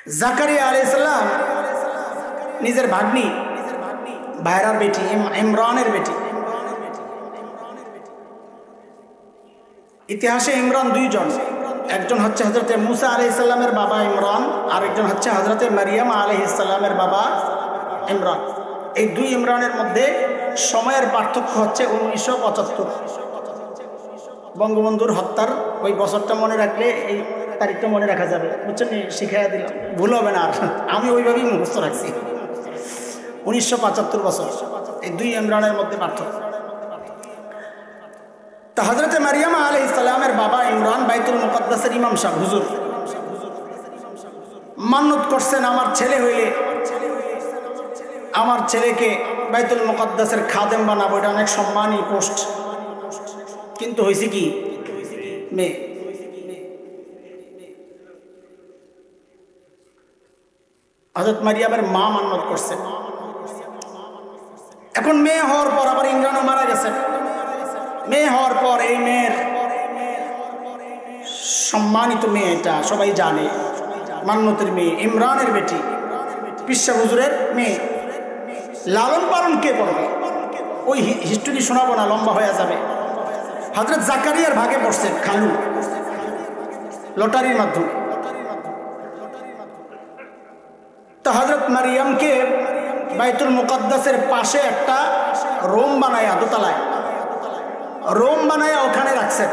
জাকারিয়া আলাইহিস সালাম নিজের ভাগ্নি ভাইরার বেটি ইমরানের বেটি। ইতিহাসে ইমরান দুইজন, একজন হচ্ছে হযরতে মুসা আলাইহিস সালামের বাবা ইমরান, আর একজন হচ্ছে হযরতে মারিয়াম আলাইহিস সালামের বাবা ইমরান। এই দুই ইমরানের মধ্যে সময়ের পার্থক্য হচ্ছে 1975। বঙ্গবন্ধুর হত্যার ওই বছরটা মনে রাখলে এই তারিখটা মনে রাখা যাবে, বুঝছেন? শিখাইয়া দিলাম, ভুল হবে না। আর আমি ওইভাবেই মুখস্থ রাখছি। 1975 বছর এই দুই ইমরানের মধ্যে পার্থক্য। তা হযরতে মারিয়াম আলাইহিস সালামের বাবা ইমরান বাইতুল মুকাদ্দাসের ইমাম সাহেব হুজুর মান্নত করছেন, আমার ছেলে হইলে আমার ছেলেকে বাইতুল মুকাদ্দাসের খাদেম বানাবো, এটা অনেক সম্মানী পোস্ট। কিন্তু হয়েছে কি, মেয়ে। হযরত মারিয়ামের মা মান্নত করছে। এখন মেয়ে হওয়ার পর আবার ইমরানও মারা গেছে। মেয়ে হওয়ার পর এই মেয়ের সম্মানিত মেয়ে, এটা সবাই জানে, মান্নতের মেয়ে, ইমরানের বেটি, পিসা হুজুরের মেয়ে। লালন পালন কে করবে? ওই হিস্টোরি শোনাবো না, লম্বা হয়ে যাবে। হযরত জাকারিয়ার ভাগে পড়ছে খালু, লটারির মাধ্যমে। তো হযরত মারিয়ামকে বাইতুল মুকাদ্দাসের পাশে একটা রুম বানায়া, দোতলায় রুম বানায়া ওখানে রাখছে।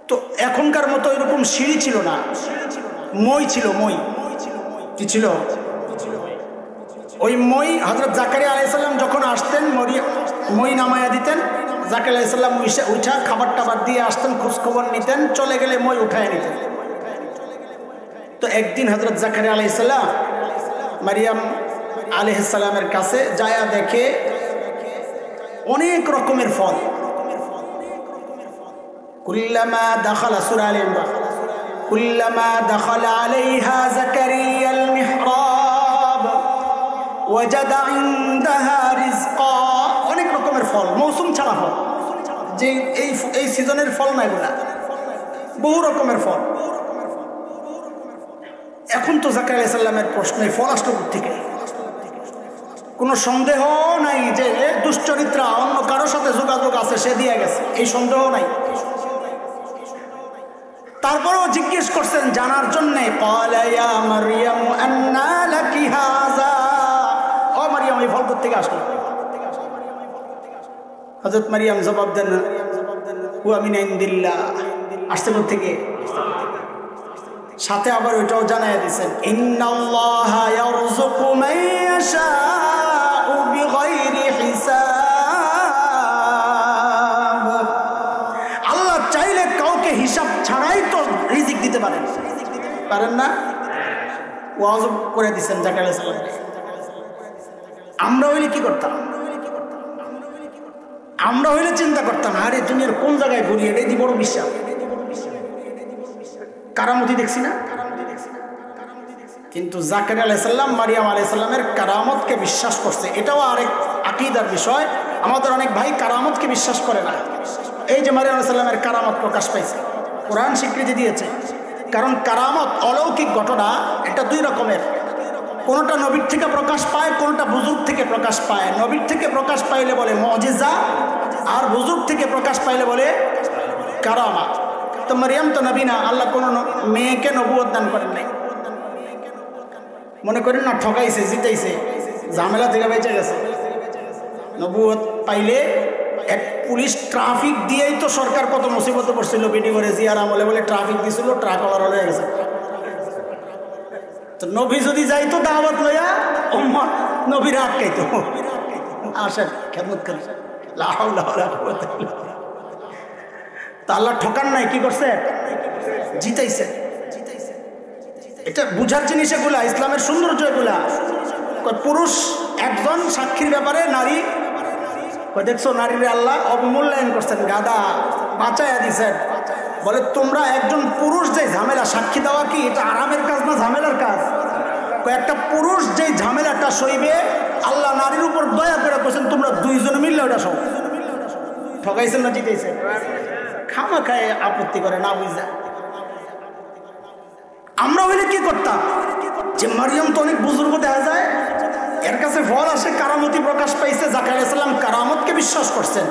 তো এখনকার মতো এরকম সিঁড়ি ছিল না, মই ছিল। মই কি ছিল? ওই মই হযরত জাকারিয়া আলাইহিস সালাম যখন আসতেন মই নামায়া দিতেন, জাকারিয়া আলাইহিস সালাম উঠা খাবার টাবার দিয়ে আসতেন, খোঁজখবর নিতেন, চলে গেলে মই উঠায় নিতেন। তো একদিন হযরত জাকারিয়া আলাইহিস সালাম মারিয়াম আলাইহিস সালামের কাছে যায়া দেখে অনেক রকমের ফল। কুল্লামা দাখালা, সূরা আলে ইমরান, কুল্লামা দাখালা আলাইহা জাকারিয়াল মিহরাব ওয়াজাদা ইনদাহা রিজকা। অনেক রকমের ফল, মৌসুম ছাড়া ফল, যে এই সিজনের ফল না, এগুলা বহু রকমের ফল। এখন তো জাকারিয়া আলাইহিস সালামের প্রশ্নে ফল আসলো থেকে কোনো সন্দেহ নাই যে দুশ্চরিত্রা অন্য কারোর সাথে যোগাযোগ আছে, সে দিয়ে গেছে, এই সন্দেহ নাই। তারপরেও জিজ্ঞেস করছেন জানার জন্য, ক্বালা ইয়া মারইয়াম আন্না লাকি হাযা। ও মারিয়াম, এই ফল থেকে আসলো? হযরত মারিয়াম জবাব দেন, হুয়া মিন ইনদিল্লাহ, আসছে থেকে। সাথে আবার ওইটাও জানায় দিয়েছেন, ইন্নাল্লাহা ইয়ারযুকু মান ইয়াশাউ বিগাইরি হিসাব। আল্লাহ চাইলে কাউকে হিসাব ছাড়াই তো রিজিক দিতে পারেন না? ওয়াজ করে দিয়েছেন জাকারিয়া আলাইহিস সালাম। আমরা হইলে কি করতাম? আমরা হইলে চিন্তা করতাম, আরে দুনিয়ার কোন জায়গায় ঘুরি, এটাই দি বড় বিশ্বাস। কারামতি দেখছি না? কিন্তু জাকারিয়া আলাইহিস সালাম মারিয়াম আলাইহিস সালামের কারামতকে বিশ্বাস করছে। এটাও আরেক আকীদার বিষয়। আমাদের অনেক ভাই কারামতকে বিশ্বাস করে না। এই যে মারিয়াম আলাইহিস সালামের কারামত প্রকাশ পাইছে, কোরআন স্বীকৃতি দিয়েছে। কারণ কারামত, অলৌকিক ঘটনা, এটা দুই রকমের। কোনটা নবীর থেকে প্রকাশ পায়, কোনটা বুজুর্গ থেকে প্রকাশ পায়। নবীর থেকে প্রকাশ পাইলে বলে মুজিজা, আর বুজুর্গ থেকে প্রকাশ পাইলে বলে কারামত। তো মারিয়াম তো নবী না, আল্লাহ কোনো মেয়েকে নবুয়ত দান করেন নাই। মনে করেন না ঠকাইছে, জিতাইছে, ঝামেলা থেকে বেঁচে গেছে। নবুয়ত পাইলে এক পুলিশ ট্রাফিক দিয়েই তো সরকার কত মুসিবতে পড়ছিল। বিডি করে জিয়ার আমলে বলে ট্রাফিক দিছিল, ট্রাক ওভার হয়ে গেছে। তো নবী যদি যাইতো দাওয়াত লইয়া, নবীরা আটকাইতো, আসেন খেদমত করেন, লা হাওলা ওয়ালা কুওয়াতা ইল্লা বিল্লাহ। তা আল্লাহ ঠকান নাই, কি করছে? জিতাইছে। এটা বুঝার জিনিস এগুলা, ইসলামের সৌন্দর্য এগুলা। পুরুষ একজন সাক্ষীর ব্যাপারে নারী, দেখছো নারীরে আল্লাহ অবমূল্যায়ন করছেন, গাদা বাঁচাইয়া দিয়েছেন। বলে তোমরা একজন পুরুষ যে ঝামেলা, সাক্ষী দেওয়া কি এটা আরামের কাজ না ঝামেলার কাজ? একটা পুরুষ যে ঝামেলাটা সইবে, আল্লাহ নারীর উপর দয়া করে বলছেন তোমরা দুইজন মিললে ওটা সব। ঠকাইছেন না জিতেছেন? খামা খায় আপত্তি করে না বুঝা। আমরা হইলে কি করতাম? যে মারিয়াম তো অনেক বুজুর্গ দেখা যায়, এর কাছে ফল আসে, কারামতি প্রকাশ পাইছে, জাকারিয়া আলাইহিস সালাম কারামতকে বিশ্বাস করছেন,